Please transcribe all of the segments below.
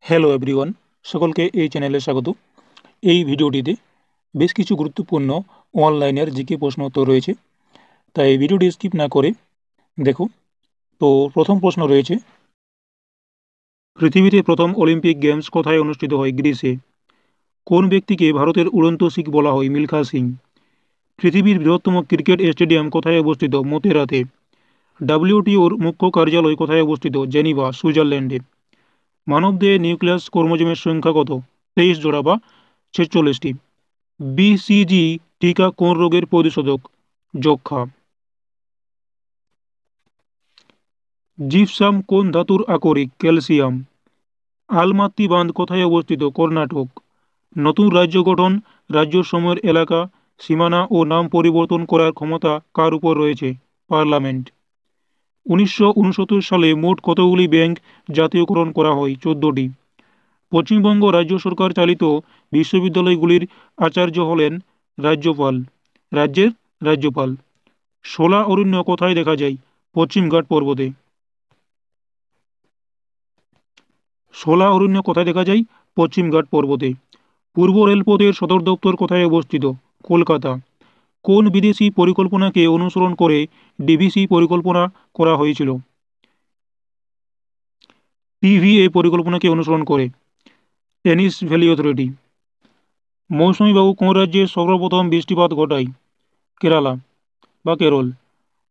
Hello everyone, সকলকে এই চ্যানেলে স্বাগত। এই ভিডিওটিতে বেশ কিছু গুরুত্বপূর্ণ অনলাইনের জিকে প্রশ্ন উত্তর রয়েছে, তাই ভিডিওটি স্কিপ না করে দেখো। তো প্রথম প্রশ্ন রয়েছে, পৃথিবীতে প্রথম অলিম্পিক গেমস কোথায় অনুষ্ঠিত হয়? গ্রিসে। কোন ব্যক্তিকে ভারতের উড়ন্ত শিখ বলা হয়? মিলখা সিং। পৃথিবীর বৃহত্তম ক্রিকেট স্টেডিয়াম কোথায় অবস্থিত? মোতেরাতে। ডাব্লিউটিওর মুখ্য কার্যালয় কোথায় অবস্থিত? জেনিভা, সুইজারল্যান্ডে। মানবদেহে নিউক্লিয়াস ক্রোমোজোমের সংখ্যা কত? 23 জোড়া বা 46টি। বিসিজি টিকা কোন রোগের প্রতিষেধক? যক্ষ্মা। জিপসাম কোন ধাতুর আকরিক? ক্যালসিয়াম। আলমাত্তি বাঁধ কোথায় অবস্থিত? কর্ণাটক। নতুন রাজ্য গঠন, রাজ্য সমূহের এলাকা, সীমানা ও নাম পরিবর্তন করার ক্ষমতা কার উপর রয়েছে? পার্লামেন্ট। 1969 সালে মোট কতগুলি ব্যাংক জাতীয়করণ করা হয়? 14টি। পশ্চিমবঙ্গ রাজ্য সরকার চালিত বিশ্ববিদ্যালয়গুলির আচার্য হলেন রাজ্যপাল। রাজ্যের রাজ্যপাল। শোলা অরণ্য কোথায় দেখা যায়? পশ্চিমঘাট পর্বতে। শোলা অরণ্য কোথায় দেখা যায়? পশ্চিমঘাট পর্বতে। পূর্ব রেলপথের সদর দপ্তর কোথায় অবস্থিত? কলকাতা। কোন বিদেশি পরিকল্পনাকে অনুসরণ করে ডিভিসি পরিকল্পনা করা হয়েছিল? পিভিএ পরিকল্পনাকে অনুসরণ করে টেনিস ভ্যালি অথরিটি। মৌসুমী বাবু কোন রাজ্যে সর্বপ্রথম বৃষ্টিপাত ঘটায়? কেরালা বা কেরল।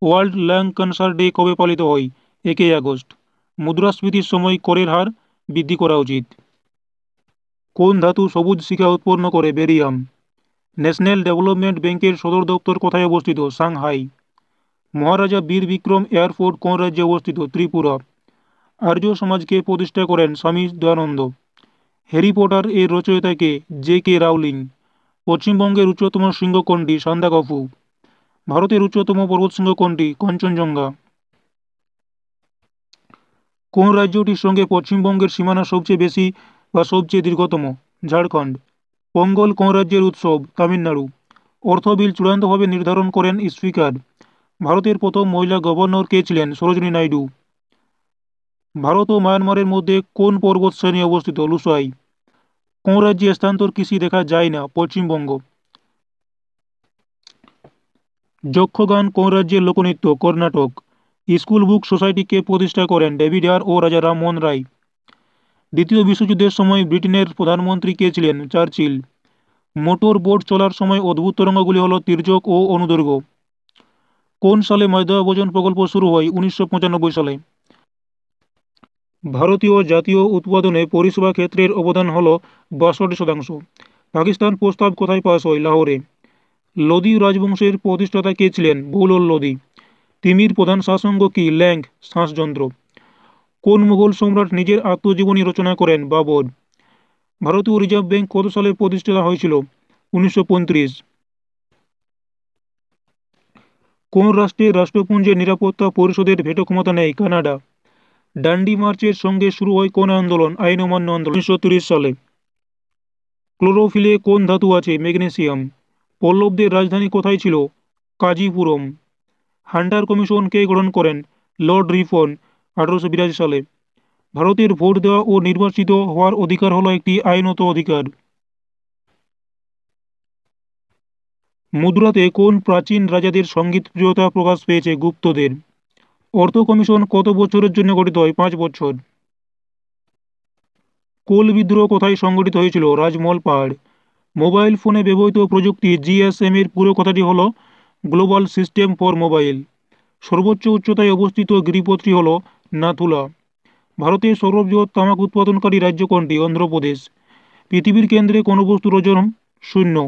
ওয়ার্ল্ড ল্যাং ক্যান্সার ডে কবে পালিত হয়? 1 আগস্ট। মুদ্রাস্ফীতির সময় করের হার বৃদ্ধি করা উচিত। কোন ধাতু সবুজ শিখা উৎপন্ন করে? বেরিয়াম। ন্যাশনাল ডেভেলপমেন্ট ব্যাংকের সদর দপ্তর কোথায় অবস্থিত? সাংহাই। মহারাজা বীর বিক্রম এয়ারপোর্ট কোন রাজ্যে অবস্থিত? ত্রিপুরা। আর্য সমাজকে প্রতিষ্ঠা করেন স্বামী দয়ানন্দ। হ্যারি পটার এর রচয়িতাকে? জে.কে রাউলিং। পশ্চিমবঙ্গের উচ্চতম শৃঙ্গ কোনটি? সান্দাকফু। ভারতের উচ্চতম পর্বতশৃঙ্গ কোনটি? কাঞ্চনজঙ্ঘা। কোন রাজ্যটির সঙ্গে পশ্চিমবঙ্গের সীমানা সবচেয়ে বেশি বা সবচেয়ে দীর্ঘতম? ঝাড়খণ্ড। পোঙ্গল কোন রাজ্যের উৎসব? তামিলনাড়ু। অর্থ বিল চূড়ান্তভাবে নির্ধারণ করেন স্পিকার। ভারতের প্রথম মহিলা গভর্নর কে ছিলেন? সরোজিনী নাইডু। ভারত ও মায়ানমারের মধ্যে কোন পর্বত শ্রেণী অবস্থিত? লুসাই। কোন রাজ্যে স্থানান্তর কৃষি দেখা যায় না? পশ্চিমবঙ্গ। যক্ষগান কোন রাজ্যের লোকনৃত্য? কর্ণাটক। স্কুল বুক সোসাইটিকে প্রতিষ্ঠা করেন ডেভিড আর ও রাজা রামমোহন রায়। দ্বিতীয় বিশ্বযুদ্ধের সময় ব্রিটেনের প্রধানমন্ত্রী কে ছিলেন? চার্চিল। মোটর বোট চলার সময় অদ্ভুত তরঙ্গগুলি হল তির্যক ও অনুদৈর্ঘ্য। কোন সালে মধ্যাহ্ন প্রকল্প শুরু হয়? 1995 সালে। ভারতীয় জাতীয় উৎপাদনে পরিষেবা ক্ষেত্রের অবদান হল 62%। পাকিস্তান প্রস্তাব কোথায় পাস হয়? লাহোরে। লোদি রাজবংশের প্রতিষ্ঠাতা কে ছিলেন? বৌলল লোদি। তিমির প্রধান শ্বাসঙ্গ কি? ল্যাং শ্বাসযন্ত্র। কোন মুঘল সম্রাট নিজের আত্মজীবনী রচনা করেন? বাবর। ভারতীয় রিজার্ভ ব্যাংক কত সালে প্রতিষ্ঠিত হয়েছিল? 1935। কোন রাষ্ট্রের রাষ্ট্রপুঞ্জের নিরাপত্তা পরিষদের ভেটো ক্ষমতা নেই? কানাডা। ডান্ডি মার্চের সঙ্গে শুরু হয় কোন আন্দোলন? আইন অমান্য আন্দোলন। 1930 সালে। ক্লোরোফিলে কোন ধাতু আছে? ম্যাগনেসিয়াম। পল্লবদের রাজধানী কোথায় ছিল? কাঞ্চিপুরম। হান্টার কমিশন কে গঠন করেন? লর্ড রিপন 1882 সালে। ভারতের ভোট দেওয়া ও নির্বাচিত হওয়ার অধিকার হলো একটি আইনত অধিকার। মুদ্রাতে কোন প্রাচীন রাজাদের সঙ্গীতপ্রিয়তা প্রকাশ পেয়েছে? গুপ্তদের। অর্থ কমিশন কত বছরের জন্য গঠিত হয়? 5 বছর। কোল বিদ্রোহ কোথায় সংঘটিত হয়েছিল? রাজমহল পাহাড়। মোবাইল ফোনে ব্যবহৃত প্রযুক্তি জিএসএম এর পুরো কথাটি হল গ্লোবাল সিস্টেম ফর মোবাইল। সর্বোচ্চ উচ্চতায় অবস্থিত গিরিপথটি হল নাথুলা। ভারতের সর্ববৃহৎ তামাক উৎপাদনকারী রাজ্য কোনটি? অন্ধ্রপ্রদেশ। পৃথিবীর কেন্দ্রে কোন বস্তুর ওজন 0?